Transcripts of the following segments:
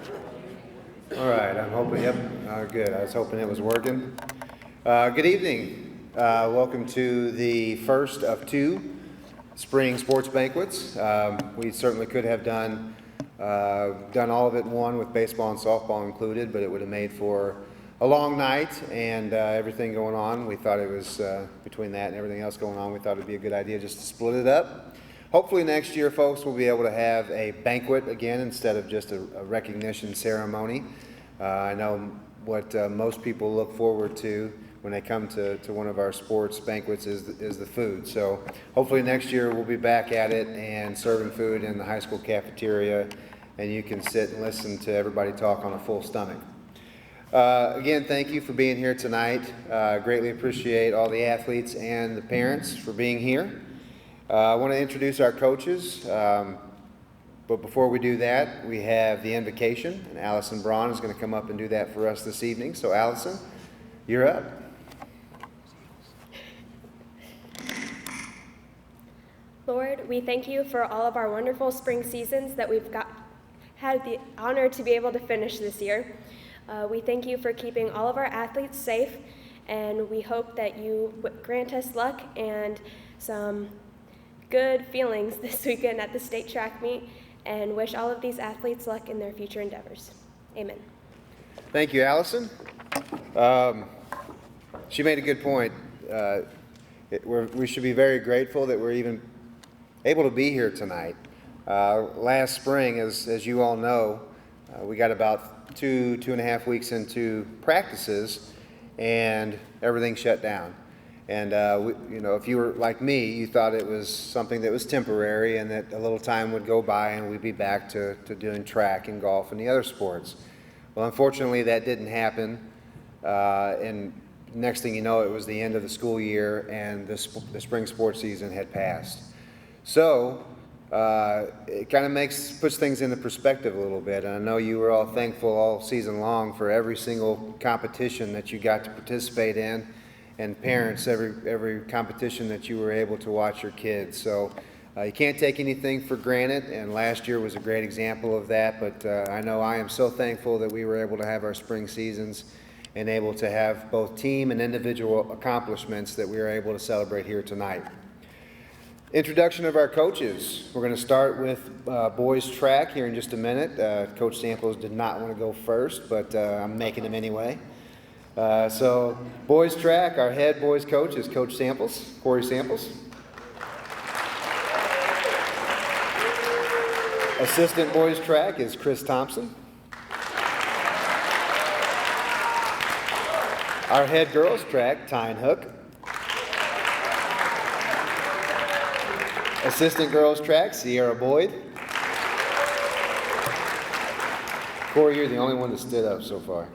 All right, I'm hoping, yep, good. I was hoping it was working. Good evening. Welcome to the first of two spring sports banquets. We certainly could have done all of it in one with baseball and softball included, but it would have made for a long night and everything going on. We thought it was, between that and everything else going on, we thought it would be a good idea just to split it up. Hopefully next year, folks, we'll be able to have a banquet again instead of just a recognition ceremony. I know what most people look forward to when they come to one of our sports banquets is the food. So hopefully next year we'll be back at it and serving food in the high school cafeteria, and you can sit and listen to everybody talk on a full stomach. Again, thank you for being here tonight. Greatly appreciate all the athletes and the parents for being here. I want to introduce our coaches, but before we do that, we have the invocation, and Allison Braun is going to come up and do that for us this evening. So Allison, you're up. Lord, we thank you for all of our wonderful spring seasons that we've had the honor to be able to finish this year. We thank you for keeping all of our athletes safe, and we hope that you grant us luck and some good feelings this weekend at the state track meet, and wish all of these athletes luck in their future endeavors. Amen. Thank you, Allison. She made a good point. We should be very grateful that we're even able to be here tonight. Last spring, as you all know, we got about two and a half weeks into practices, and everything shut down. And if you were like me, you thought it was something that was temporary and that a little time would go by and we'd be back to doing track and golf and the other sports. Well, unfortunately, that didn't happen. And next thing you know, it was the end of the school year and the spring sports season had passed. So it kind of puts things into perspective a little bit. And I know you were all thankful all season long for every single competition that you got to participate in, and parents, every competition that you were able to watch your kids. So you can't take anything for granted, and last year was a great example of that. But I know I am so thankful that we were able to have our spring seasons and able to have both team and individual accomplishments that we are able to celebrate here tonight. Introduction of our coaches. We're going to start with boys track here in just a minute. Coach Samples did not want to go first, but I'm making him anyway. So boys track, our head boys coach is Coach Samples, Corey Samples. Assistant boys track is Chris Thompson. Our head girls track, Tyne Hook. Assistant girls track, Sierra Boyd. Corey, you're the only one that stood up so far.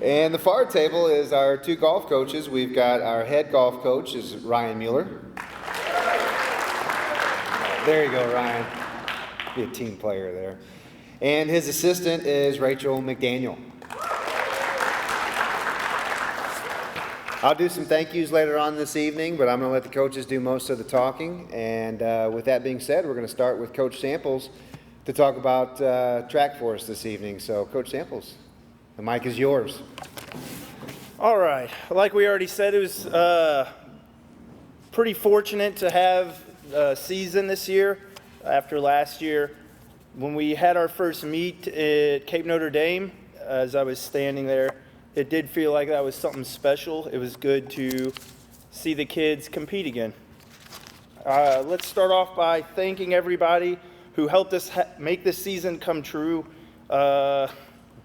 And the far table is our two golf coaches. We've got our head golf coach is Ryan Mueller. There you go, Ryan. Be a team player there. And his assistant is Rachel McDaniel. I'll do some thank yous later on this evening, but I'm going to let the coaches do most of the talking. And with that being said, we're going to start with Coach Samples to talk about track for us this evening. So, Coach Samples, the mic is yours. All right. Like we already said, it was pretty fortunate to have a season this year after last year. When we had our first meet at Cape Notre Dame, as I was standing there, it did feel like that was something special. It was good to see the kids compete again. Let's start off by thanking everybody who helped us make this season come true.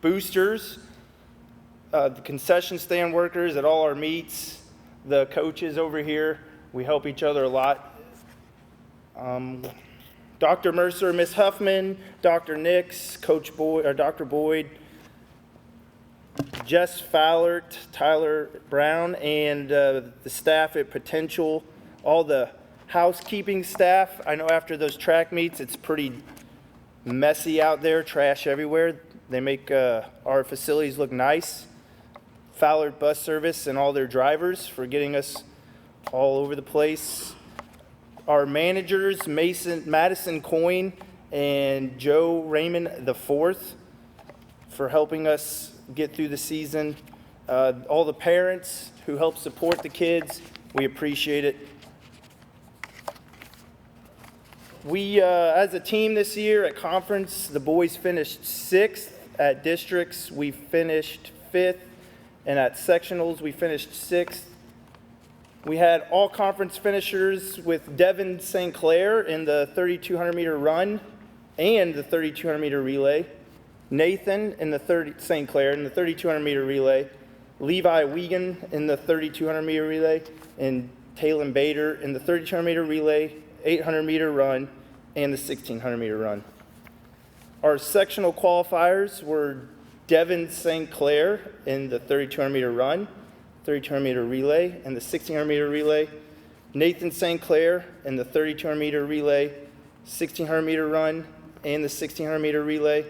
Boosters, the concession stand workers at all our meets, the coaches over here. We help each other a lot. Dr. Mercer, Miss Huffman, Dr. Nix, Coach Boyd, or Dr. Boyd, Jess Fowler, Tyler Brown, and the staff at Potential, all the housekeeping staff. I know after those track meets, it's pretty messy out there, trash everywhere. They make our facilities look nice. Fowler Bus Service and all their drivers for getting us all over the place. Our managers, Madison Coyne and Joe Raymond IV, for helping us get through the season. All the parents who help support the kids, we appreciate it. We, as a team this year at conference, the boys finished 6th. At districts, we finished 5th. And at sectionals, we finished 6th. We had all conference finishers with Devin St. Clair in the 3,200 meter run and the 3,200 meter relay. Nathan in the St. Clair in the 3,200 meter relay. Levi Wiegand in the 3,200 meter relay. And Talon Bader in the 3,200 meter relay, 800 meter run, and the 1,600 meter run. Our sectional qualifiers were Devin St. Clair in the 3,200 meter run, 3,200 meter relay, and the 1,600 meter relay. Nathan St. Clair in the 3,200 meter relay, 1,600 meter run, and the 1,600 meter relay.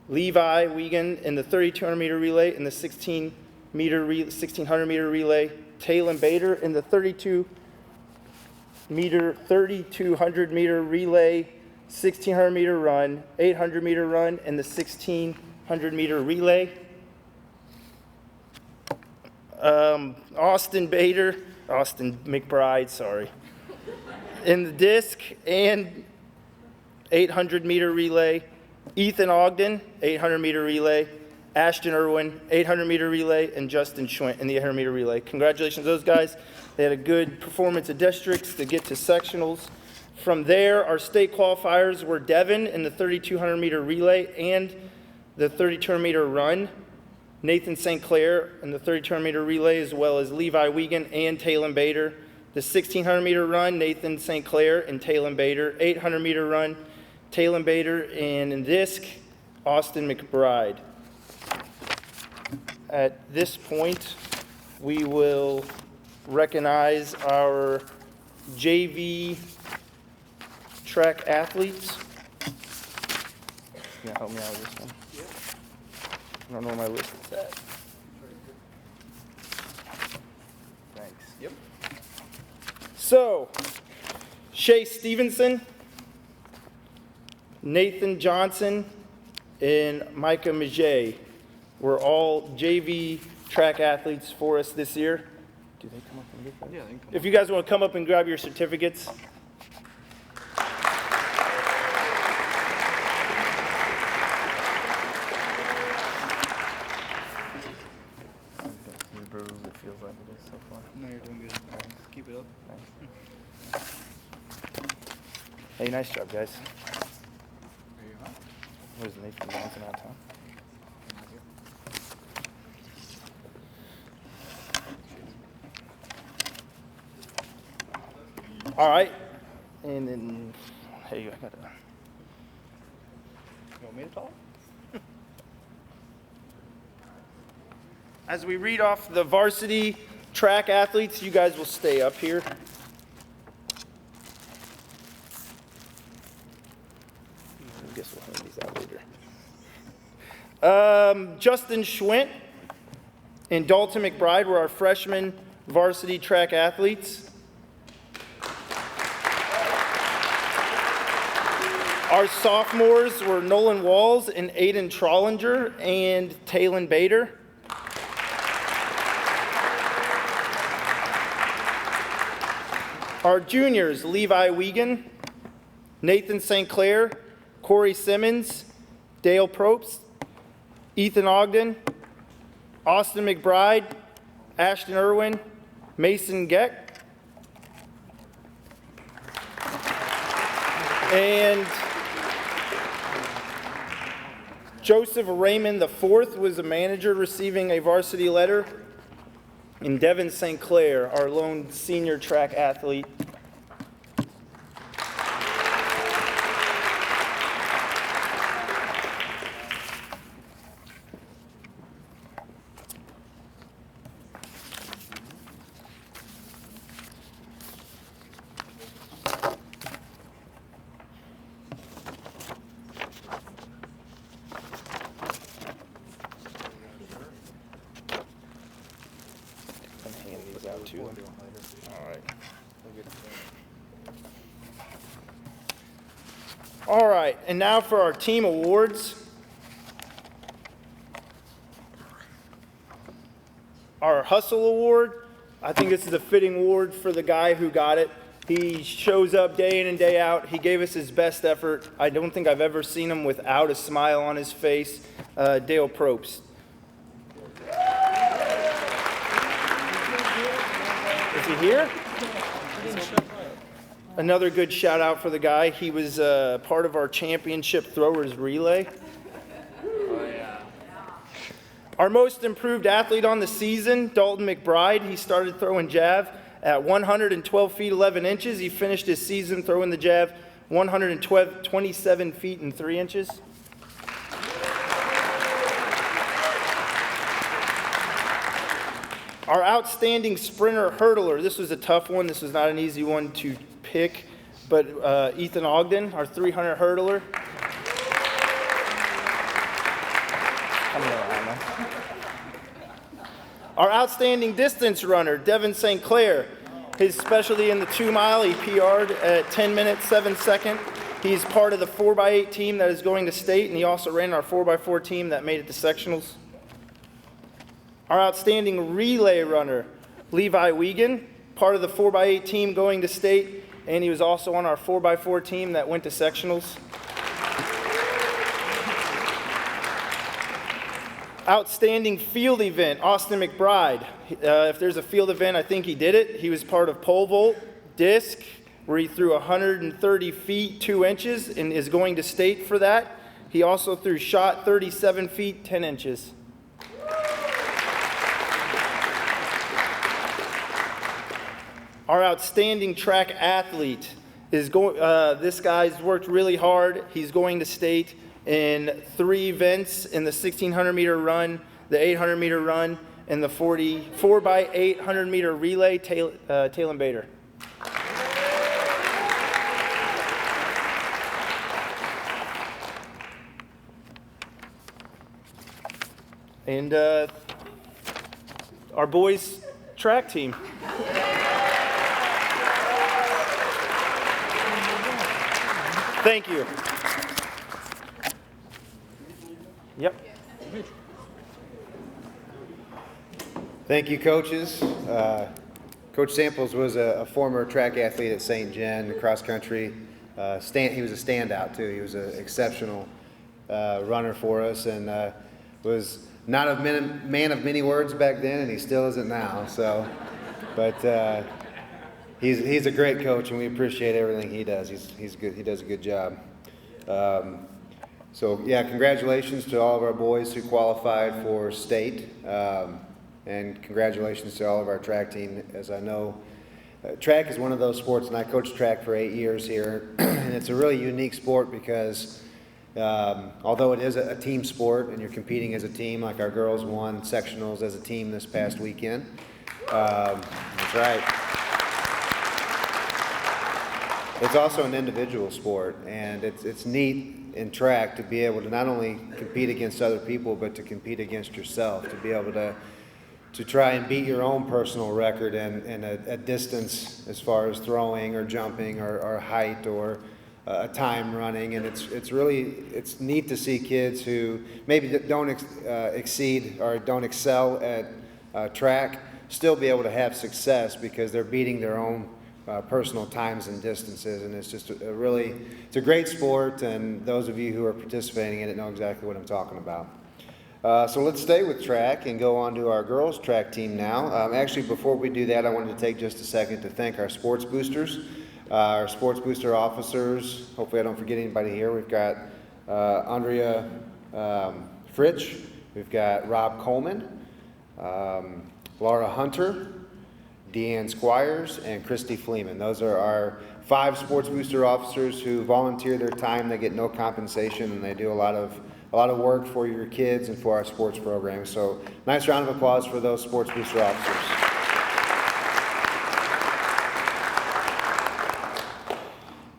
Levi Wiegand in the 3,200 meter relay and the 1,600 meter relay. Talon Bader in the 3,200 meter relay, 1,600 meter run, 800 meter run, and the 1,600 meter relay. Austin McBride, in the disc and 800 meter relay. Ethan Ogden, 800 meter relay. Ashton Irwin, 800 meter relay, and Justin Schwint in the 800 meter relay. Congratulations to those guys. They had a good performance at districts to get to sectionals. From there, our state qualifiers were Devin in the 3,200 meter relay and the 3,200 meter run. Nathan St. Clair in the 3,200 meter relay, as well as Levi Wiegand and Talon Bader. The 1,600 meter run, Nathan St. Clair and Talon Bader. 800 meter run, Talon Bader, and in disc, Austin McBride. At this point, we will recognize our JV track athletes. You gonna help me out with this one? I don't know where my list is at. Thanks. Yep. So, Shay Stevenson, Nathan Johnson, and Micah Majay were all JV track athletes for us this year. Do they come up and get that? Yeah, they can come If you guys want to come up and grab your certificates. It feels like it is so far. No, you're doing good. Keep it up. Thanks. Hey, nice job, guys. There you are. Where's Nathan Johnson out of town? All right. And then, hey, I got to. You want me to talk? As we read off the varsity track athletes, you guys will stay up here. I guess we'll hand these out later. Justin Schwint and Dalton McBride were our freshman varsity track athletes. Our sophomores were Nolan Walls and Aiden Trollinger and Talon Bader. Our juniors, Levi Wiegand, Nathan St. Clair, Corey Simmons, Dale Probst, Ethan Ogden, Austin McBride, Ashton Irwin, Mason Geck, and Joseph Raymond IV was a manager receiving a varsity letter. And Devin St. Clair, our lone senior track athlete. All right, and now for our team awards. our Hustle Award. I think this is a fitting award for the guy who got it. He shows up day in and day out. He gave us his best effort. I don't think I've ever seen him without a smile on his face. Dale Probst. Is he here? Another good shout out for the guy. He was part of our championship throwers relay. Our most improved athlete on the season, Dalton McBride. He started throwing jav at 112 feet 11 inches. He finished his season throwing the jav 127 feet and 3 inches. Our outstanding sprinter hurdler. This was a tough one. This was not an easy one to pick, but Ethan Ogden, our 300 hurdler. Our outstanding distance runner, Devin St. Clair. His specialty in the 2 mile, he PR'd at 10 minutes, 7 seconds. He's part of the 4x8 team that is going to state, and he also ran our 4x4 team that made it to sectionals. Our outstanding relay runner, Levi Wiegand, part of the 4x8 team going to state, and he was also on our 4x4 team that went to sectionals. Outstanding field event, Austin McBride. If there's a field event, I think he did it. He was part of pole vault, disc, where he threw 130 feet 2 inches and is going to state for that. He also threw shot 37 feet 10 inches. Our outstanding track athlete is going. This guy's worked really hard. He's going to state in 3 events: in the 1,600 meter run, the 800 meter run, and the 4x800 meter relay. Talon Bader. And our boys track team. Thank you. Yep. Thank you, coaches. Coach Samples was a former track athlete at St. Gen, cross country. He was a standout too. He was an exceptional runner for us, and was not a man of many words back then, and he still isn't now. So, but he's a great coach, and we appreciate everything he does. He's good. He does a good job. So yeah, congratulations to all of our boys who qualified for state, and congratulations to all of our track team. As I know, track is one of those sports, and I coached track for 8 years here, and it's a really unique sport because although it is a team sport and you're competing as a team, like our girls won sectionals as a team this past weekend. That's right. It's also an individual sport, and it's neat in track to be able to not only compete against other people, but to compete against yourself, to be able to try and beat your own personal record in a distance as far as throwing or jumping or height or a time running. And it's neat to see kids who maybe don't exceed or don't excel at track still be able to have success because they're beating their own personal times and distances, and it's just it's a great sport, and those of you who are participating in it know exactly what I'm talking about. So let's stay with track and go on to our girls track team now. Actually, before we do that, I wanted to take just a second to thank our sports boosters, our sports booster officers. Hopefully I don't forget anybody here. We've got Andrea Fritsch, we've got Rob Coleman, Laura Hunter, Deanne Squires, and Christy Fleeman. Those are our 5 sports booster officers who volunteer their time. They get no compensation, and they do a lot of work for your kids and for our sports program. So nice round of applause for those sports booster officers.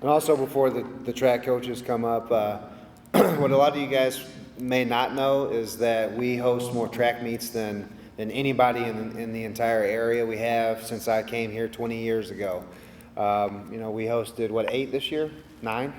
And also, before the track coaches come up, what a lot of you guys may not know is that we host more track meets than anybody in the entire area. We have since I came here 20 years ago. We hosted, 8 this year? 9?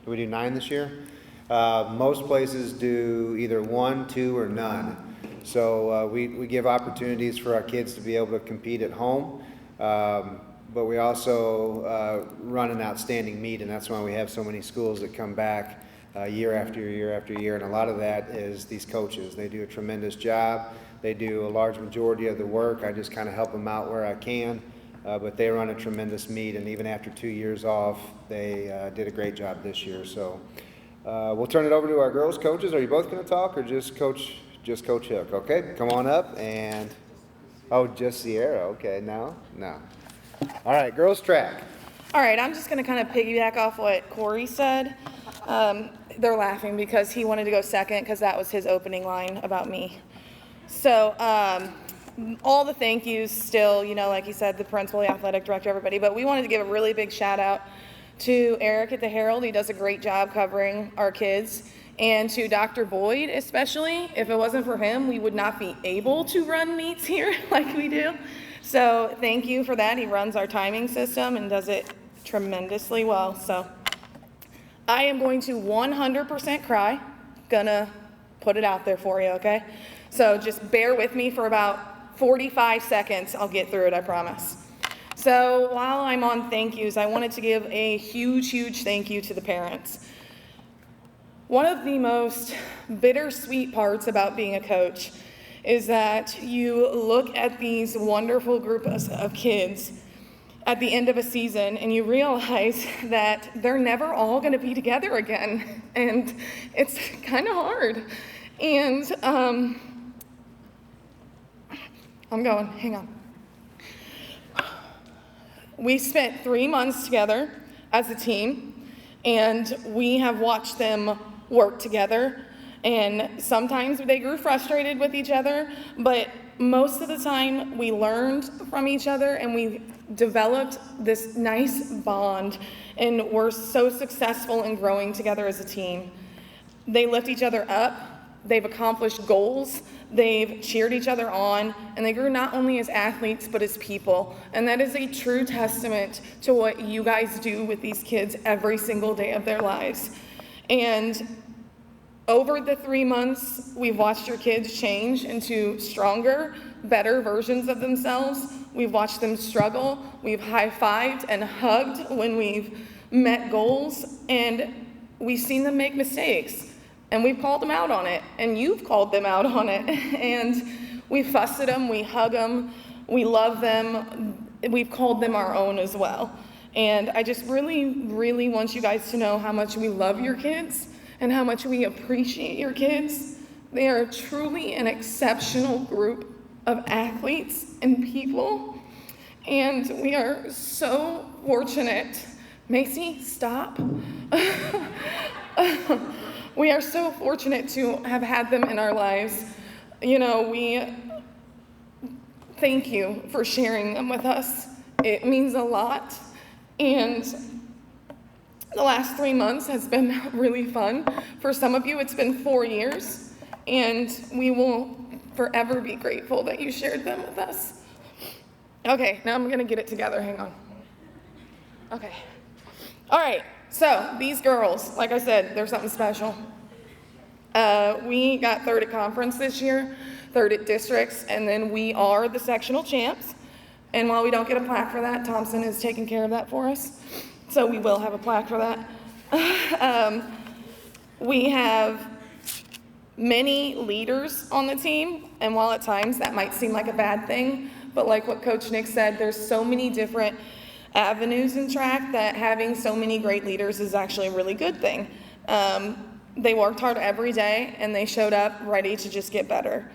Did we do 9 this year? Most places do either 1, 2, or none. So we give opportunities for our kids to be able to compete at home, but we also run an outstanding meet, and that's why we have so many schools that come back year after year after year, and a lot of that is these coaches. They do a tremendous job. They do a large majority of the work. I just kind of help them out where I can, but they run a tremendous meet, and even after 2 years off, they did a great job this year. So we'll turn it over to our girls coaches. Are you both going to talk, or just Coach Hook? Okay, come on up. And oh, just Sierra. Okay, no. All right, girls track. All right, I'm just going to kind of piggyback off what Corey said. They're laughing because he wanted to go second because that was his opening line about me. So all the thank yous still, like he said, the principal, the athletic director, everybody. But we wanted to give a really big shout out to Eric at the Herald. He does a great job covering our kids. And to Dr. Boyd especially. If it wasn't for him, we would not be able to run meets here like we do. So thank you for that. He runs our timing system and does it tremendously well. So I am going to 100% cry. Gonna put it out there for you, okay? So just bear with me for about 45 seconds. I'll get through it, I promise. So while I'm on thank yous, I wanted to give a huge thank you to the parents. One of the most bittersweet parts about being a coach is that you look at these wonderful groups of kids at the end of a season and you realize that they're never all going to be together again. And it's kind of hard. And hang on. We spent 3 months together as a team, and we have watched them work together. And sometimes they grew frustrated with each other, but most of the time we learned from each other and we developed this nice bond, and we're so successful in growing together as a team. They lift each other up, they've accomplished goals, they've cheered each other on, and they grew not only as athletes but as people. And that is a true testament to what you guys do with these kids every single day of their lives. And over the 3 months, we've watched your kids change into stronger, better versions of themselves. We've watched them struggle. We've high-fived and hugged when we've met goals, and we've seen them make mistakes, and we've called them out on it, and you've called them out on it, and we fuss at them, we hug them, we love them, we've called them our own as well. And I just really want you guys to know how much we love your kids and how much we appreciate your kids. They are truly an exceptional group of athletes and people, and we are so fortunate. Macy, stop. We are so fortunate to have had them in our lives. We thank you for sharing them with us. It means a lot, and the last 3 months has been really fun. For some of you, it's been 4 years, and we will forever be grateful that you shared them with us. Okay, now I'm gonna get it together, hang on. Okay. All right, so these girls, like I said, they're something special. We got third at conference this year, third at districts, and then we are the sectional champs. And while we don't get a plaque for that, Thompson is taking care of that for us. So we will have a plaque for that. We have many leaders on the team, and while at times that might seem like a bad thing, but like what Coach Nick said, there's so many different avenues in track that having so many great leaders is actually a really good thing. They worked hard every day, and they showed up ready to just get better.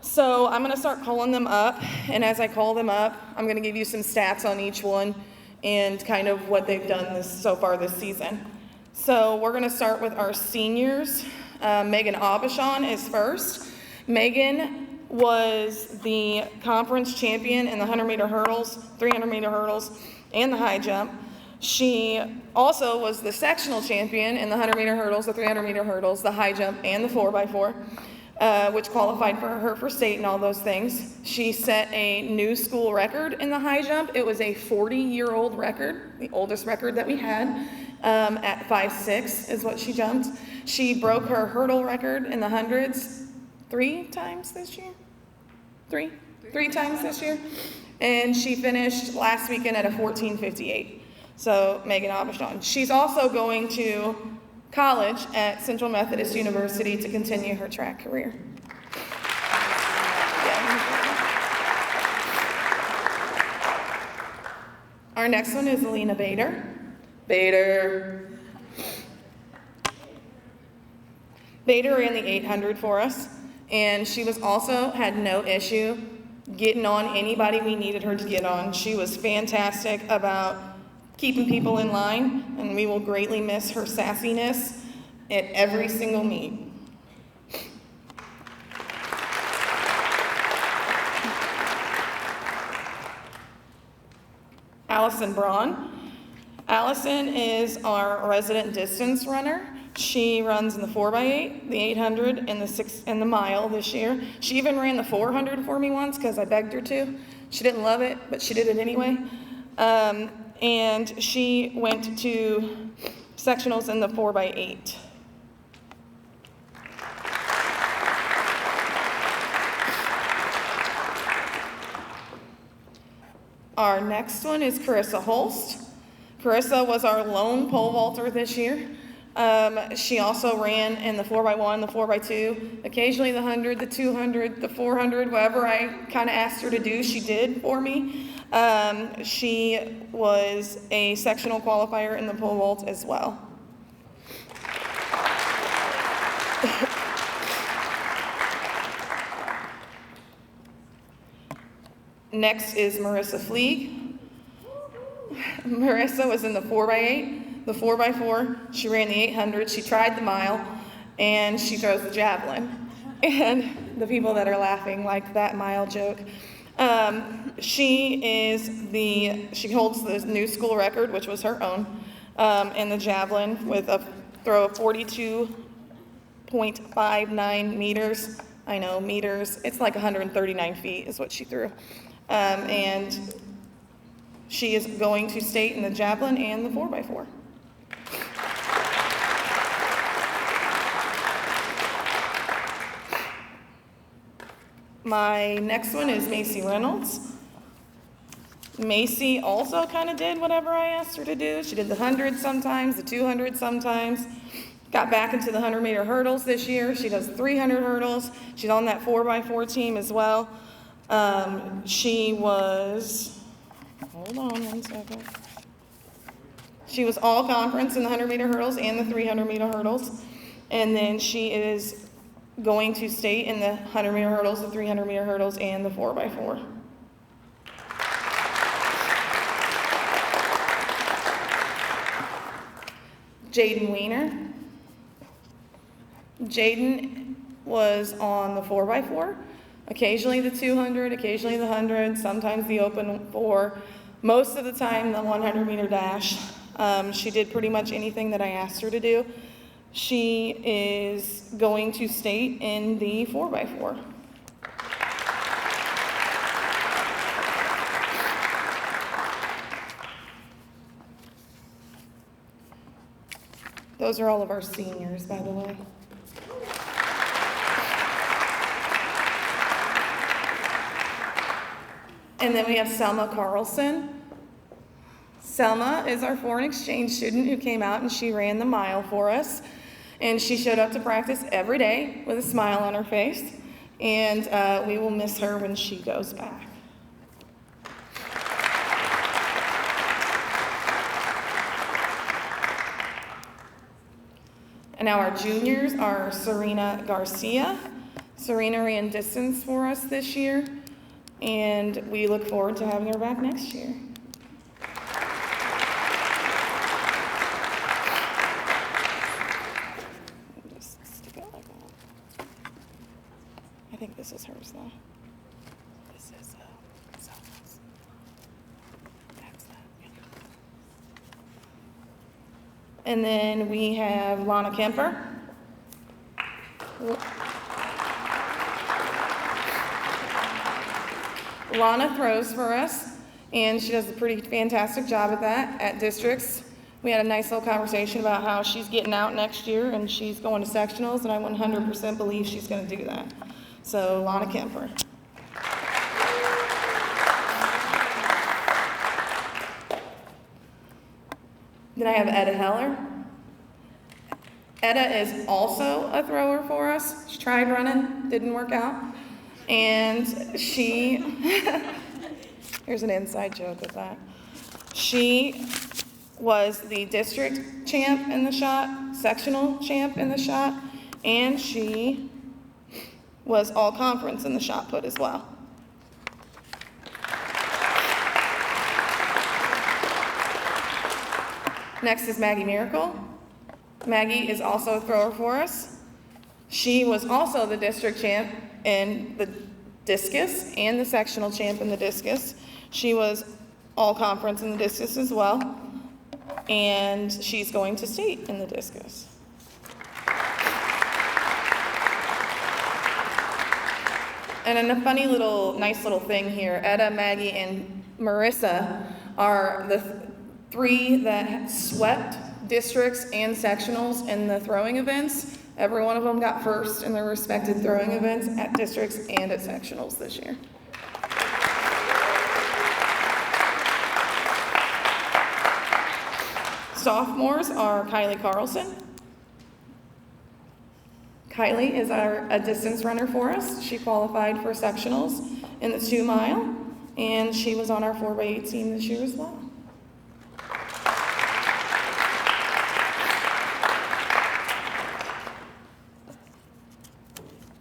So I'm gonna start calling them up, and as I call them up, I'm gonna give you some stats on each one and kind of what they've done so far this season. So we're gonna start with our seniors. Megan Aubuchon is first. Megan was the conference champion in the 100-meter hurdles, 300-meter hurdles, and the high jump. She also was the sectional champion in the 100-meter hurdles, the 300-meter hurdles, the high jump, and the 4x4, which qualified for her for state and all those things. She set a new school record in the high jump. It was a 40-year-old record, the oldest record that we had, at 5'6" is what she jumped. She broke her hurdle record in the hundreds three times this year. Three times this year. And she finished last weekend at a 14:58. So Megan Abishon. She's also going to college at Central Methodist University to continue her track career. Our next one is Alina Bader. Bader ran the 800 for us, and she was also had no issue getting on anybody we needed her to get on. She was fantastic about keeping people in line, and we will greatly miss her sassiness at every single meet. Allison Braun. Allison is our resident distance runner. She runs in the 4x8, the 800, and the mile this year. She even ran the 400 for me once because I begged her to. She didn't love it, but she did it anyway. And she went to sectionals in the 4x8. Our next one is Karissa Holst. Karissa was our lone pole vaulter this year. She also ran in the 4x1, the 4x2, occasionally the 100, the 200, the 400, whatever I kind of asked her to do, she did for me. She was a sectional qualifier in the pole vault as well. Next is Marissa Flee. Marissa was in the 4x8, the 4x4. She ran the 800. She tried the mile, and she throws the javelin. And the people that are laughing like that mile joke. She holds the new school record, which was her own, in the javelin with a throw of 42.59 meters. I know, meters. It's like 139 feet is what she threw. And she is going to state in the javelin and the 4x4. My next one is Macy Reynolds. Macy also kind of did whatever I asked her to do. She did the 100 sometimes, the 200 sometimes. Got back into the 100-meter hurdles this year. She does 300 hurdles. She's on that 4x4 team as well. She was, hold on one second. She was all conference in the 100-meter hurdles and the 300-meter hurdles. And then she is going to state in the 100-meter hurdles, the 300-meter hurdles, and the 4x4. Jayden Reinhardt. Jayden was on the 4x4, occasionally the 200, occasionally the 100, sometimes the open 4, most of the time the 100-meter dash. She did pretty much anything that I asked her to do. She is going to state in the 4x4. Those are all of our seniors, by the way. And then we have Selma Carlson. Selma is our foreign exchange student who came out and she ran the mile for us. And she showed up to practice every day with a smile on her face. And we will miss her when she goes back. And now our juniors are Serena Garcia. Serena ran distance for us this year, and we look forward to having her back next year. Just stick it like that. I think this is hers though. This is Selma's. That's that. And then we have Lana Kemper. Lana throws for us, and she does a pretty fantastic job at that at districts. We had a nice little conversation about how she's getting out next year and she's going to sectionals, and I 100% believe she's going to do that. So Lana Kemper. Then I have Eda Heller. Eda is also a thrower for us. She tried running, didn't work out. And she, here's an inside joke of that. She was the district champ in the shot, sectional champ in the shot, and she was all conference in the shot put as well. Next is Maggie Miracle. Maggie is also a thrower for us. She was also the district champ in the discus and the sectional champ in the discus. She was all conference in the discus as well. And she's going to state in the discus. And then a funny little, nice little thing here, Eda, Maggie, and Marissa are the three that swept districts and sectionals in the throwing events. Every one of them got first in their respective throwing events at districts and at sectionals this year. Sophomores are Kylie Carlson. Kylie is a distance runner for us. She qualified for sectionals in the 2 mile, and she was on our 4x8 team this year as well.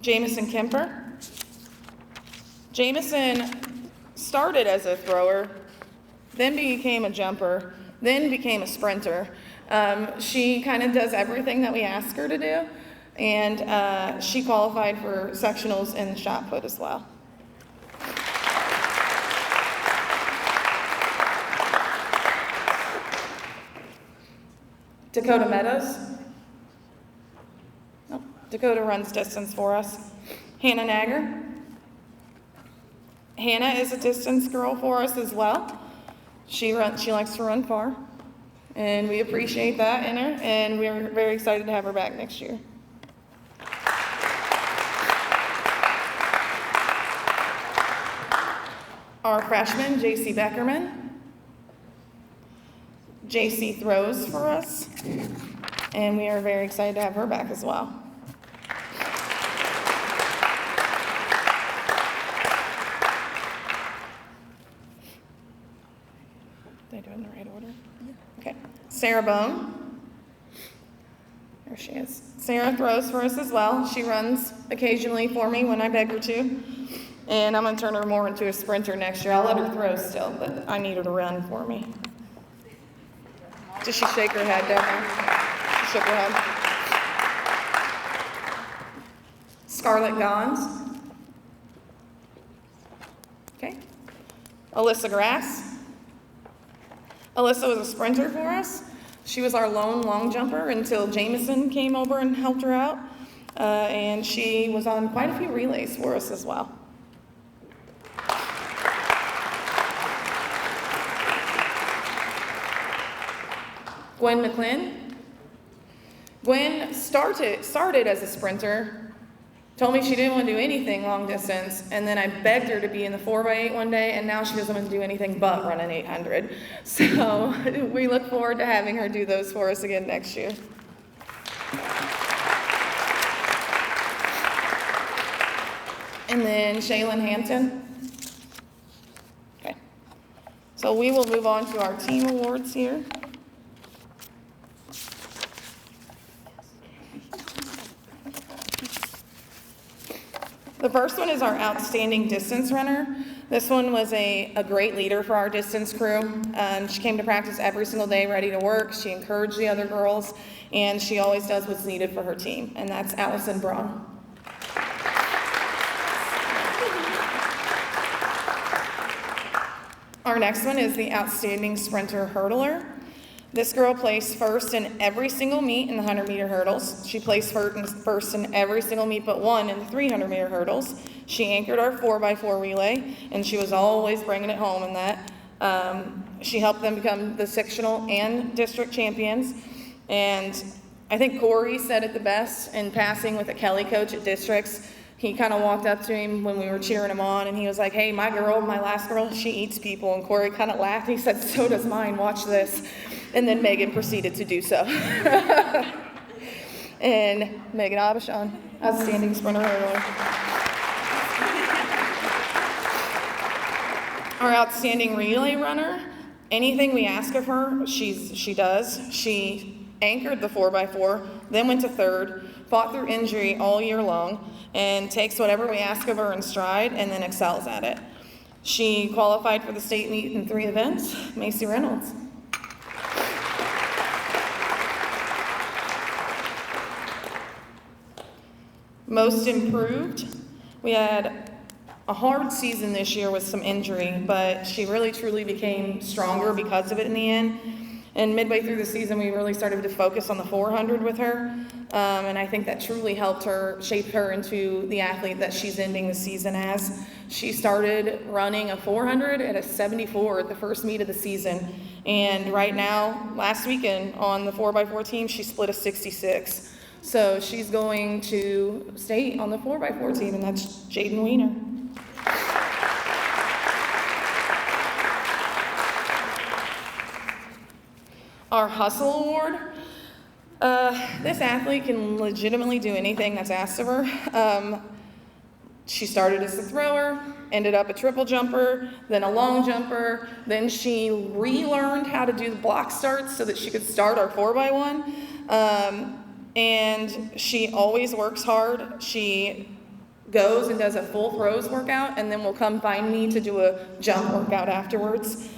Jamison Kemper. Jamison started as a thrower, then became a jumper, then became a sprinter. She kind of does everything that we ask her to do, and she qualified for sectionals in the shot put as well. Dakota Meadows. Oh, Dakota runs distance for us. Hannah Nagger. Hannah is a distance girl for us as well. She likes to run far, and we appreciate that in her, and we're very excited to have her back next year. Our freshman, JC Beckerman. JC throws for us, and we are very excited to have her back as well. Did I do it in the right order? Yeah. Okay. Sarah Bone. There she is. Sarah throws for us as well. She runs occasionally for me when I beg her to. And I'm going to turn her more into a sprinter next year. I'll let her throw still, but I need her to run for me. Did she shake her head down there? She shook her head. Scarlett Gons. Okay. Alyssa Grass. Alyssa was a sprinter for us. She was our lone long jumper until Jamison came over and helped her out. And she was on quite a few relays for us as well. Gwen Mclin. Gwen started as a sprinter, told me she didn't want to do anything long distance, and then I begged her to be in the 4x8 one day, and now she doesn't want to do anything but run an 800. So we look forward to having her do those for us again next year. And then Shaylin Hampton. Okay. So we will move on to our team awards here. The first one is our outstanding distance runner. This one was a great leader for our distance crew. She came to practice every single day ready to work. She encouraged the other girls, and she always does what's needed for her team, and that's Allison Braun. Our next one is the outstanding sprinter hurdler. This girl placed first in every single meet in the 100-meter hurdles. She placed first in every single meet but one in the 300-meter hurdles. She anchored our 4x4 relay, and she was always bringing it home in that. She helped them become the sectional and district champions. And I think Corey said it the best in passing with a Kelly coach at districts. he kind of walked up to him when we were cheering him on, and he was like, hey, my last girl, she eats people. And Corey kind of laughed. He said, so does mine, watch this. And then Megan proceeded to do so. And Megan Abishon, outstanding sprinter hurdler. Our outstanding relay runner, anything we ask of her, she does. She anchored the 4x4, then went to third, fought through injury all year long, and takes whatever we ask of her in stride and then excels at it. She qualified for the state meet in 3 events. Macy Reynolds. Most improved. We had a hard season this year with some injury, but she really truly became stronger because of it in the end. And midway through the season, we really started to focus on the 400 with her. And I think that truly helped her, shape her into the athlete that she's ending the season as. She started running a 400 at a 74 at the first meet of the season. And right now, last weekend on the 4x4 team, she split a 66. So she's going to state on the 4x4 team, and that's Jayden Reinhardt. Our Hustle Award. This athlete can legitimately do anything that's asked of her. She started as a thrower, ended up a triple jumper, then a long jumper, then she relearned how to do the block starts so that she could start our 4x1. And she always works hard. She goes and does a full throws workout, and then will come find me to do a jump workout afterwards.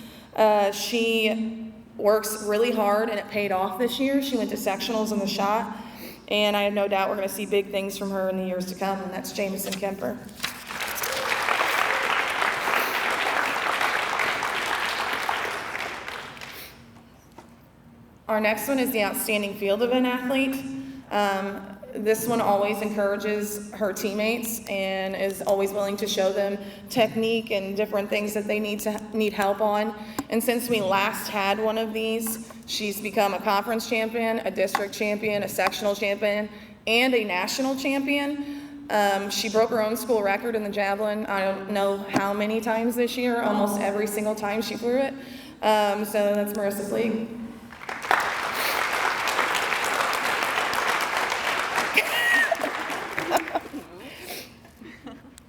She works really hard, and it paid off this year. She went to sectionals in the shot, and I have no doubt we're going to see big things from her in the years to come, and that's Jamison Kemper. Our next one is the outstanding field event athlete. This one always encourages her teammates and is always willing to show them technique and different things that they need help on. And since we last had one of these, she's become a conference champion, a district champion, a sectional champion, and a national champion. She broke her own school record in the javelin. I don't know how many times this year, almost every single time she threw it. So that's Marissa Flee.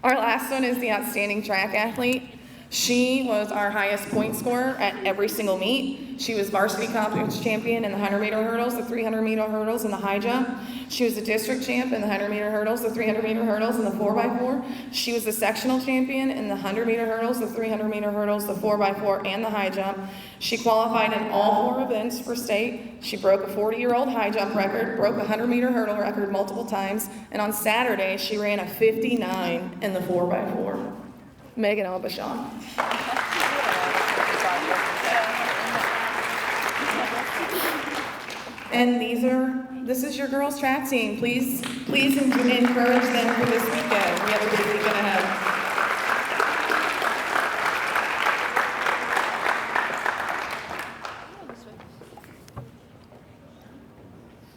Our last one is the outstanding track athlete. She was our highest point scorer at every single meet. She was varsity conference champion in the 100-meter hurdles, the 300-meter hurdles, and the high jump. She was the district champ in the 100-meter hurdles, the 300-meter hurdles, and the 4x4. She was the sectional champion in the 100-meter hurdles, the 300-meter hurdles, the 4x4, and the high jump. She qualified in all 4 events for state. She broke a 40-year-old high jump record, broke a 100-meter hurdle record multiple times, and on Saturday, she ran a 59 in the 4x4. Megan Abishon. And this is your girls' track team. Please encourage them for this weekend. We have a big weekend ahead.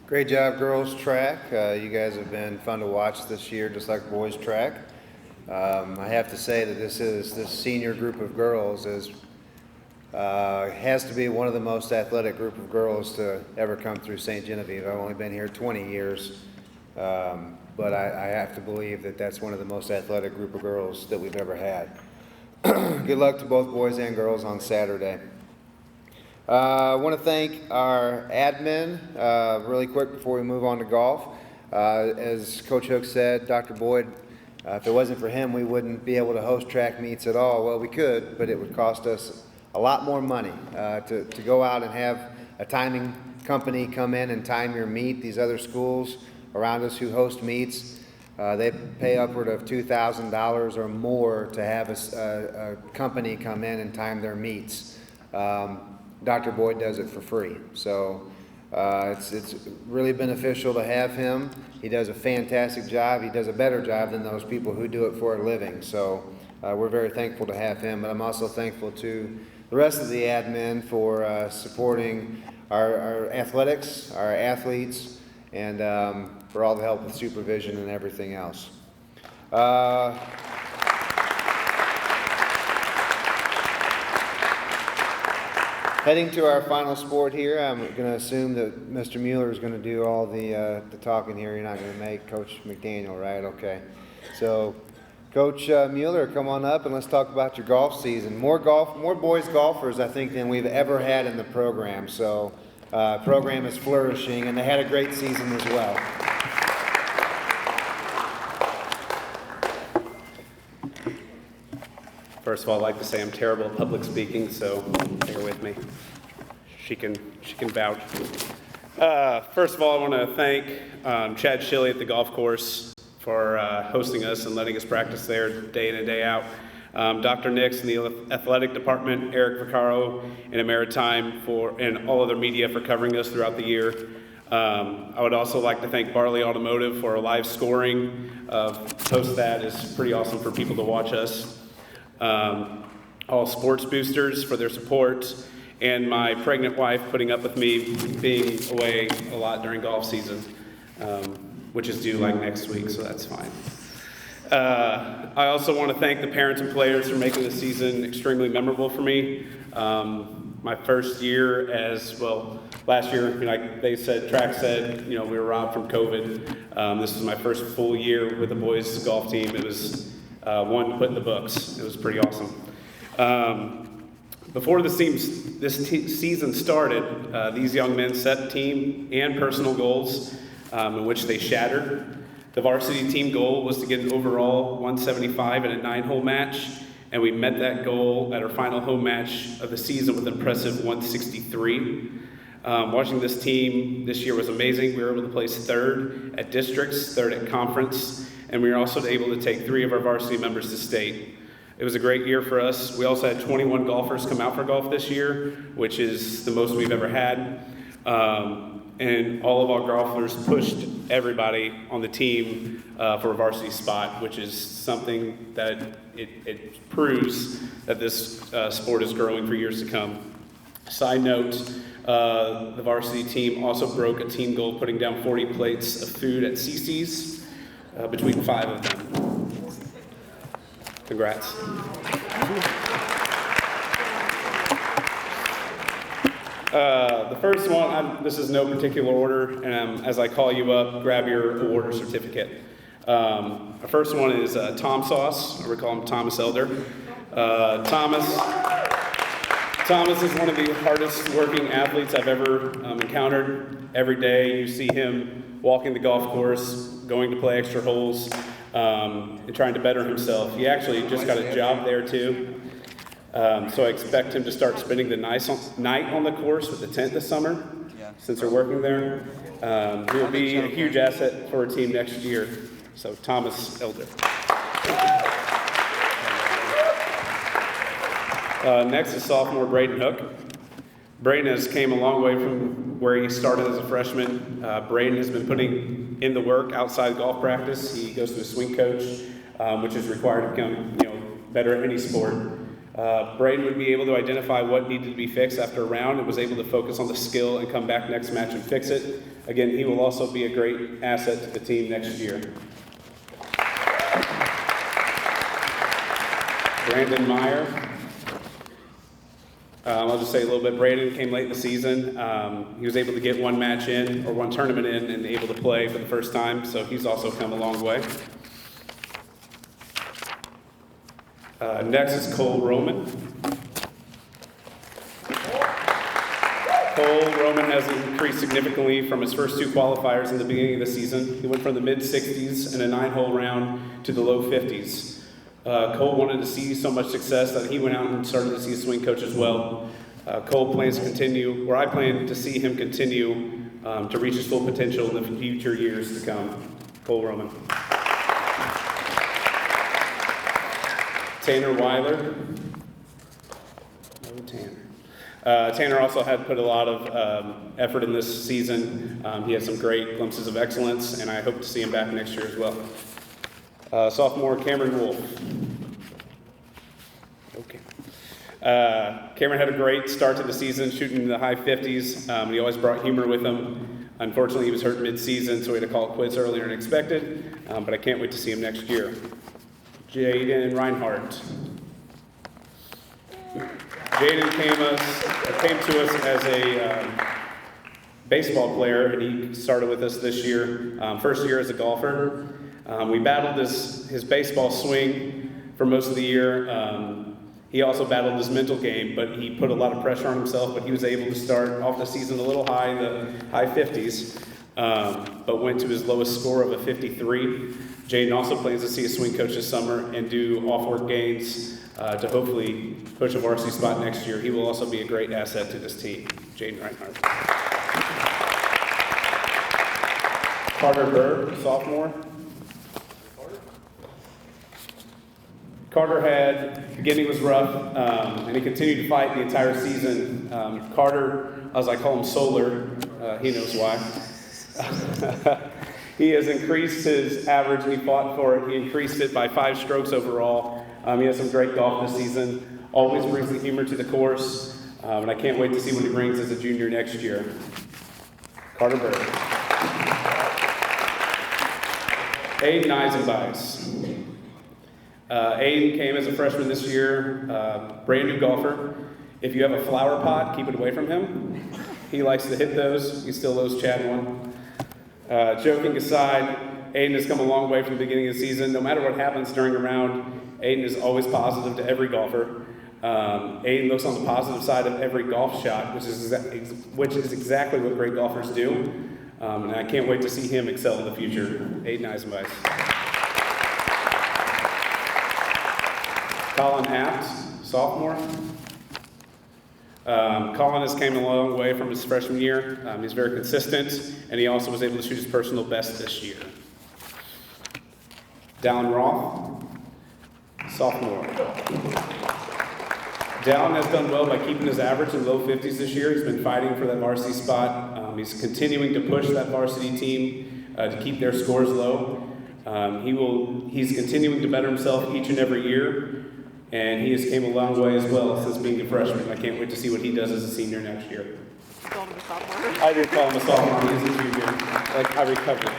Great job, girls track. You guys have been fun to watch this year, just like boys track. I have to say that this senior group of girls has to be one of the most athletic group of girls to ever come through St. Genevieve. I've only been here 20 years, but I have to believe that that's one of the most athletic group of girls that we've ever had. Good luck to both boys and girls on Saturday. I want to thank our admin really quick before we move on to golf. As Coach Hook said, Dr. Boyd, if it wasn't for him, we wouldn't be able to host track meets at all. Well, we could, but it would cost us a lot more money to go out and have a timing company come in and time your meet. These other schools around us who host meets, they pay upward of $2,000 or more to have a company come in and time their meets. Dr. Boyd does it for free. So it's really beneficial to have him. He does a fantastic job. He does a better job than those people who do it for a living. So we're very thankful to have him. But I'm also thankful to the rest of the admin for supporting our athletics, our athletes, and for all the help with supervision and everything else. Heading to our final sport here, I'm going to assume that Mr. Mueller is going to do all the talking here. You're not going to make Coach McDaniel, right? Okay. So, Coach Mueller, come on up and let's talk about your golf season. More boys golfers, I think, than we've ever had in the program. So, program is flourishing, and they had a great season as well. First of all, I'd like to say I'm terrible at public speaking, so bear with me. She can vouch. First of all, I want to thank Chad Shilley at the golf course for hosting us and letting us practice there day in and day out. Dr. Nix in the athletic department, Eric Vaccaro in a Maritime and all other media for covering us throughout the year. I would also like to thank Barley Automotive for our live scoring. Post that is pretty awesome for people to watch us. All sports boosters for their support, and my pregnant wife putting up with me being away a lot during golf season, which is due like next week, so that's fine. I also want to thank the parents and players for making the season extremely memorable for me. My first year last year, like they said, track said, we were robbed from COVID. This was my first full year with the boys golf team. It was one to put in the books. It was pretty awesome. Before this season started, these young men set team and personal goals in which they shattered. The varsity team goal was to get an overall 175 in a 9-hole match, and we met that goal at our final home match of the season with an impressive 163. Watching this team this year was amazing. We were able to place third at districts, third at conference, and we were also able to take 3 of our varsity members to state. It was a great year for us. We also had 21 golfers come out for golf this year, which is the most we've ever had. And all of our golfers pushed everybody on the team for a varsity spot, which is something that it proves that this sport is growing for years to come. Side note, the varsity team also broke a team goal, putting down 40 plates of food at CC's between 5 of them. Congrats. The first one, this is no particular order, and as I call you up, grab your award or certificate. Our first one is Tom Sauce, or we call him Thomas Elder. Thomas is one of the hardest working athletes I've ever encountered. Every day you see him walking the golf course, going to play extra holes, and trying to better himself. He actually just got a job there too. So I expect him to start spending the night on the course with the tent this summer, since they're working there. He'll be a huge asset for our team next year. So Thomas Elder. Next is sophomore Jayden Hook. Jayden has came a long way from where he started as a freshman. Jayden has been putting in the work outside golf practice. He goes to a swing coach, which is required to become better at any sport. Jayden would be able to identify what needed to be fixed after a round and was able to focus on the skill and come back next match and fix it. Again, he will also be a great asset to the team next year. Brandon Meyer. I'll just say a little bit. Brandon came late in the season. He was able to get one match in, or one tournament in, and able to play for the first time, so he's also come a long way. Next is Cole Roman. Cole Roman has increased significantly from his first 2 qualifiers in the beginning of the season. He went from the mid-60s in a 9-hole round to the low 50s. Cole wanted to see so much success that he went out and started to see a swing coach as well. Cole plans to continue, or I plan to see him continue to reach his full potential in the future years to come. Cole Roman. Tanner Weiler. Oh, Tanner. Tanner also had put a lot of effort in this season. He had some great glimpses of excellence, and I hope to see him back next year as well. Sophomore Cameron Wolf. Okay. Cameron had a great start to the season, shooting in the high 50s. He always brought humor with him. Unfortunately, he was hurt mid-season, so we had to call it quits earlier than expected. but I can't wait to see him next year. Jayden Reinhardt. Jayden came to us as a baseball player, and he started with us this year, first year as a golfer. We battled his baseball swing for most of the year. He also battled his mental game, but he put a lot of pressure on himself, but he was able to start off the season a little high in the high 50s, but went to his lowest score of a 53. Jayden also plans to see a swing coach this summer and do off-work gains to hopefully push a varsity spot next year. He will also be a great asset to this team. Jayden Reinhardt. Carter Burr, sophomore. Carter beginning was rough, and he continued to fight the entire season. Carter, as I call him, Solar, he knows why. He has increased his average, and he fought for it. He increased it by 5 strokes overall. He has some great golf this season, always brings the humor to the course, and I can't wait to see what he brings as a junior next year. Carter Burr. Eda Heller. Aiden came as a freshman this year, brand new golfer. If you have a flower pot, keep it away from him. He likes to hit those. He still owes Chad one. Joking aside, Aiden has come a long way from the beginning of the season. No matter what happens during a round, Aiden is always positive to every golfer. Aiden looks on the positive side of every golf shot, which is exactly what great golfers do. And I can't wait to see him excel in the future. Aiden Heller. Colin Apt, sophomore. Colin has came a long way from his freshman year. He's very consistent, and he also was able to shoot his personal best this year. Dallin Roth, sophomore. Dallin has done well by keeping his average in the low 50s this year. He's been fighting for that varsity spot. He's continuing to push that varsity team to keep their scores low. He's continuing to better himself each and every year. And he has came a long way as well since being a freshman. I can't wait to see what he does as a senior next year. Call him a sophomore. I did call him a sophomore. He's a junior. Like, I recovered.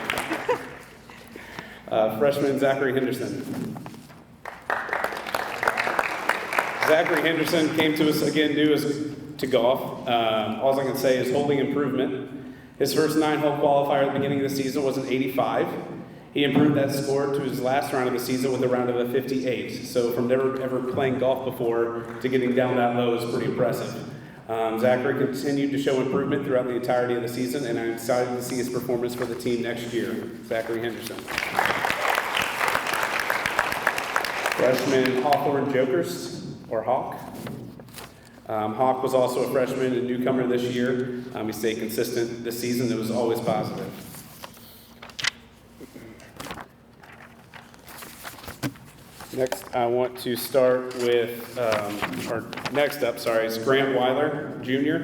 Freshman Zachary Henderson. Zachary Henderson came to us again new to golf. All I can say is holding improvement. His first 9-hole qualifier at the beginning of the season was an 85. He improved that score to his last round of the season with a round of a 58. So from never ever playing golf before to getting down that low is pretty impressive. Zachary continued to show improvement throughout the entirety of the season, and I'm excited to see his performance for the team next year. Zachary Henderson. Freshman Hawthorne Jokers, or Hawk. Hawk was also a freshman and newcomer this year. He stayed consistent this season. It was always positive. Next, I want to start with, is Grant Weiler Jr.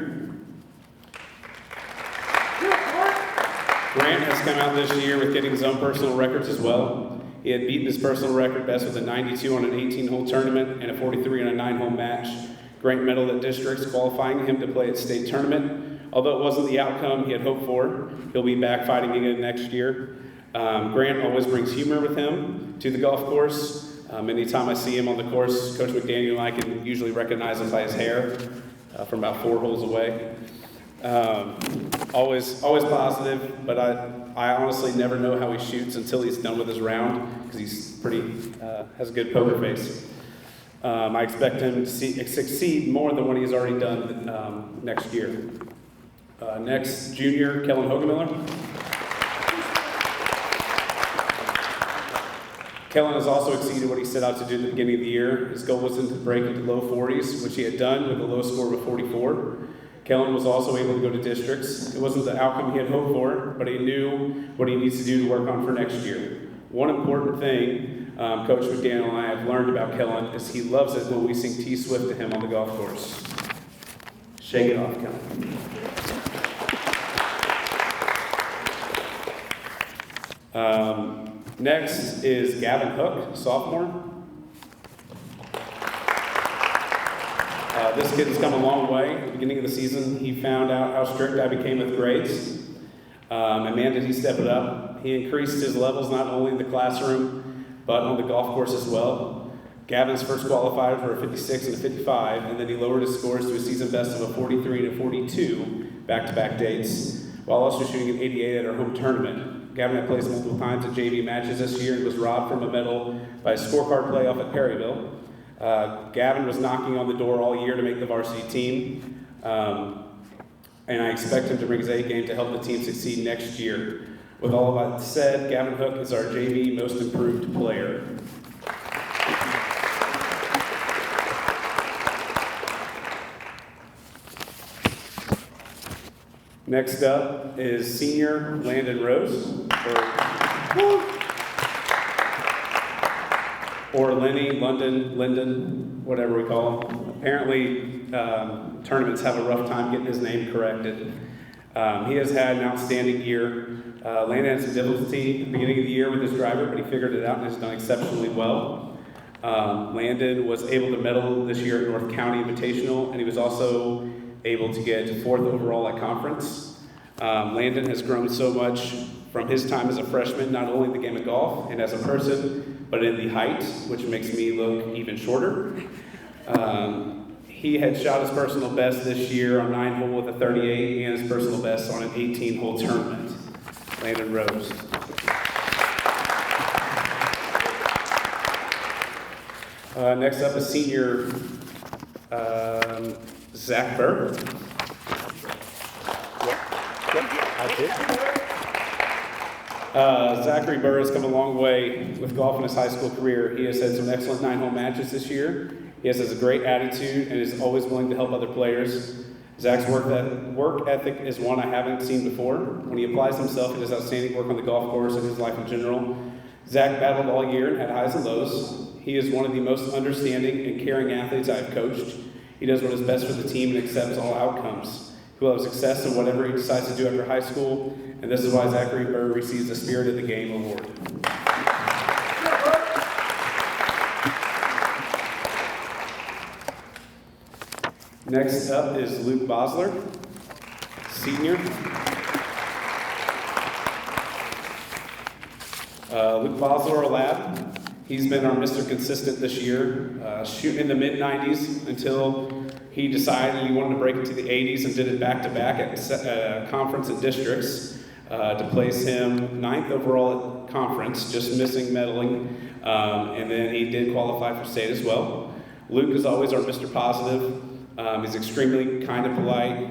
Grant has come out this year with getting his own personal records as well. He had beaten his personal record best with a 92 on an 18-hole tournament and a 43 on a 9-hole match. Grant medaled at districts, qualifying him to play at state tournament. Although it wasn't the outcome he had hoped for, he'll be back fighting again next year. Grant always brings humor with him to the golf course. Anytime I see him on the course, Coach McDaniel and I can usually recognize him by his hair from about 4 holes away. Always positive, but I honestly never know how he shoots until he's done with his round because he's has a good poker face. I expect him to succeed more than what he's already done next year. Next, junior Kellen Hogemiller. Kellen has also exceeded what he set out to do at the beginning of the year. His goal was to break into low 40s, which he had done with a low score of 44. Kellen was also able to go to districts. It wasn't the outcome he had hoped for, but he knew what he needs to do to work on for next year. One important thing Coach McDaniel and I have learned about Kellen is he loves it when we sing T-Swift to him on the golf course. Shake it off, Kellen. Next is Gavin Hook, sophomore. This kid has come a long way. At the beginning of the season, he found out how strict I became with grades. And man, did he step it up. He increased his levels not only in the classroom, but on the golf course as well. Gavin's first qualifiers were a 56 and a 55, and then he lowered his scores to a season best of a 43 and a 42 back-to-back dates, while also shooting an 88 at our home tournament. Gavin had placed multiple times at JV matches this year and was robbed from a medal by a scorecard playoff at Perryville. Gavin was knocking on the door all year to make the varsity team, and I expect him to bring his A game to help the team succeed next year. With all of that said, Gavin Hook is our JV most improved player. Next up is senior Landon Rose, or Lenny, London, Linden, whatever we call him. Apparently, tournaments have a rough time getting his name corrected. He has had an outstanding year. Landon had some difficulty at the beginning of the year with his driver, but he figured it out and has done exceptionally well. Landon was able to medal this year at North County Invitational, and he was also able to get 4th overall at conference. Landon has grown so much from his time as a freshman, not only in the game of golf and as a person, but in the height, which makes me look even shorter. He had shot his personal best this year on 9-hole with a 38 and his personal best on an 18-hole tournament. Landon Rose. Next up is senior Zach Burr. Zachary Burr has come a long way with golf in his high school career. He has had some excellent 9-hole matches this year. He has a great attitude and is always willing to help other players. Zach's work ethic is one I haven't seen before. When he applies himself, he does outstanding work on the golf course and his life in general. Zach battled all year and had highs and lows. He is one of the most understanding and caring athletes I've coached. He does what is best for the team and accepts all outcomes. He will have success in whatever he decides to do after high school, and this is why Zachary Burr receives the Spirit of the Game Award. Next up is Luke Basler, senior. Luke Basler, our lab. He's been our Mr. Consistent this year, shooting in the mid-90s until he decided he wanted to break into the 80s and did it back-to-back at conference and districts to place him 9th overall at conference, just missing medaling, and then he did qualify for state as well. Luke is always our Mr. Positive. He's extremely kind and polite.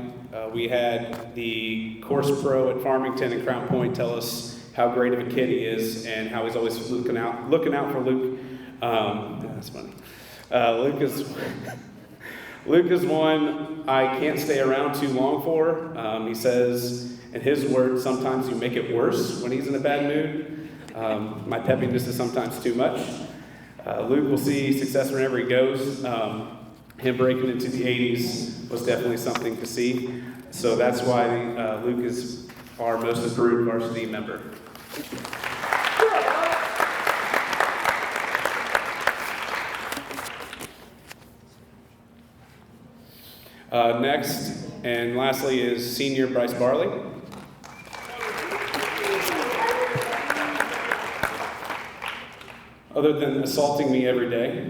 We had the course pro at Farmington and Crown Point tell us how great of a kid he is and how he's always looking out for Luke. That's funny. Luke is one I can't stay around too long for. He says, in his words, sometimes you make it worse when he's in a bad mood. My peppiness is sometimes too much. Luke will see success wherever he goes. Him breaking into the 80s was definitely something to see. So that's why Luke is our most improved varsity member. Next and lastly is senior Bryce Barley. Other than assaulting me every day,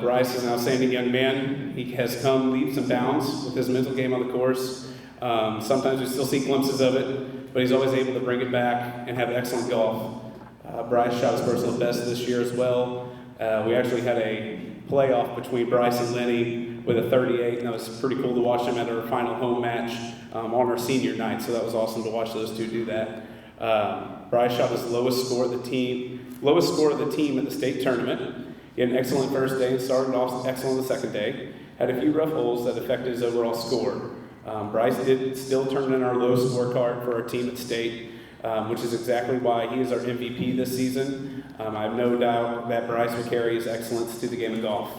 Bryce is an outstanding young man. He has come leaps and bounds with his mental game on the course. Sometimes we still see glimpses of it, but he's always able to bring it back and have excellent golf. Bryce shot his personal best this year as well. We actually had a playoff between Bryce and Lenny with a 38, and that was pretty cool to watch them at our final home match on our senior night, so that was awesome to watch those two do that. Bryce shot his lowest score of the team at the state tournament. He had an excellent first day and started off excellent the second day. Had a few rough holes that affected his overall score. Bryce did still turn in our low scorecard for our team at state, which is exactly why he is our MVP this season. I have no doubt that Bryce will carry his excellence to the game of golf.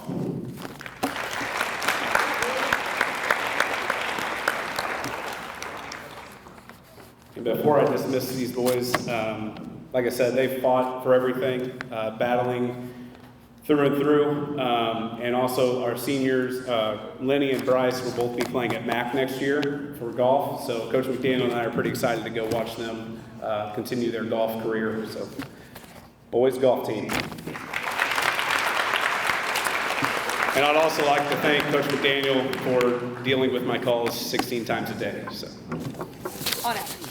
And before I dismiss these boys, like I said, they fought for everything, battling through and through. And also our seniors, Lenny and Bryce, will both be playing at MAC next year for golf. So Coach McDaniel and I are pretty excited to go watch them continue their golf career. So, boys golf team. And I'd also like to thank Coach McDaniel for dealing with my calls 16 times a day. So. On average.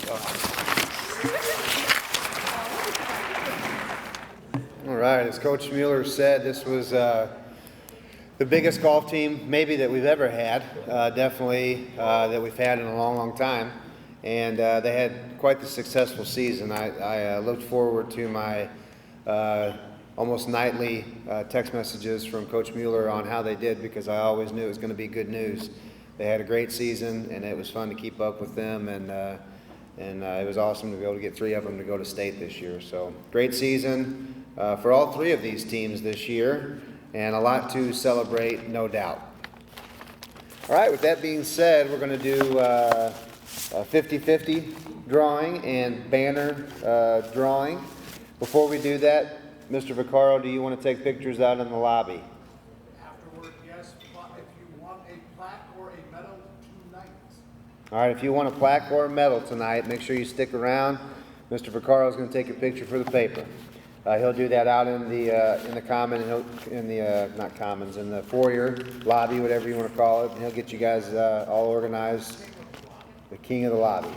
All right, as Coach Mueller said, this was the biggest golf team maybe that we've ever had, definitely that we've had in a long, long time. And they had quite the successful season. I looked forward to my almost nightly text messages from Coach Mueller on how they did, because I always knew it was going to be good news. They had a great season, and it was fun to keep up with them, and it was awesome to be able to get 3 of them to go to state this year. So great season for all 3 of these teams this year, and a lot to celebrate, no doubt. All right, with that being said, we're going to do a 50-50 drawing and banner drawing. Before we do that, Mr. Vaccaro, do you want to take pictures out in the lobby? Afterward, yes, but if you want a plaque or a medal tonight. All right, if you want a plaque or a medal tonight, make sure you stick around. Mr. Vaccaro is going to take a picture for the paper. He'll do that out in the common, in the foyer, lobby, whatever you want to call it. And he'll get you guys all organized. The king of the lobby.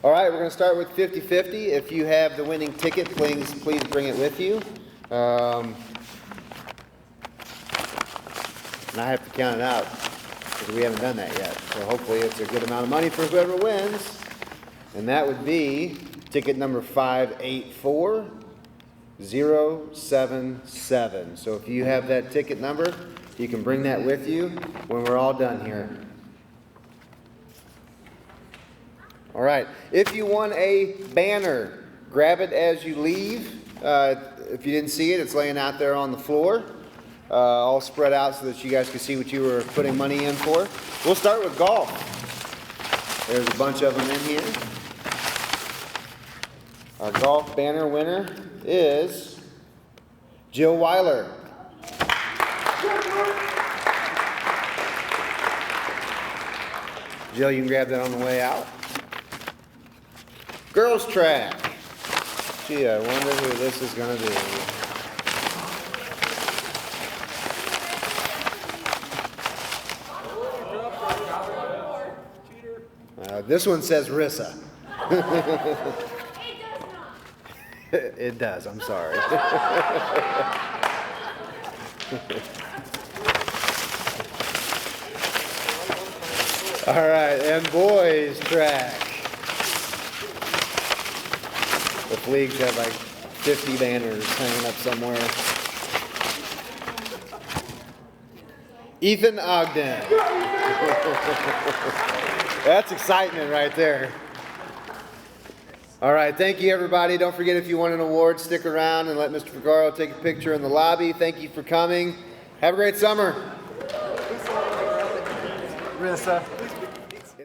All right, we're going to start with 50-50. If you have the winning ticket, please bring it with you. And I have to count it out because we haven't done that yet. So hopefully it's a good amount of money for whoever wins. And that would be ticket number 584077. So if you have that ticket number, you can bring that with you when we're all done here. All right, if you won a banner, grab it as you leave. If you didn't see it, it's laying out there on the floor, all spread out so that you guys can see what you were putting money in for. We'll start with golf. There's a bunch of them in here. Our golf banner winner is Jill Weiler. Jill, you can grab that on the way out. Girls track. Gee, I wonder who this is going to be. This one says Rissa. It does, I'm sorry. All right, and boys track. The leagues have like 50 banners hanging up somewhere. Ethan Ogden. That's excitement right there. All right, thank you everybody. Don't forget, if you want an award, stick around and let Mr. Vaccaro take a picture in the lobby. Thank you for coming. Have a great summer. Marissa.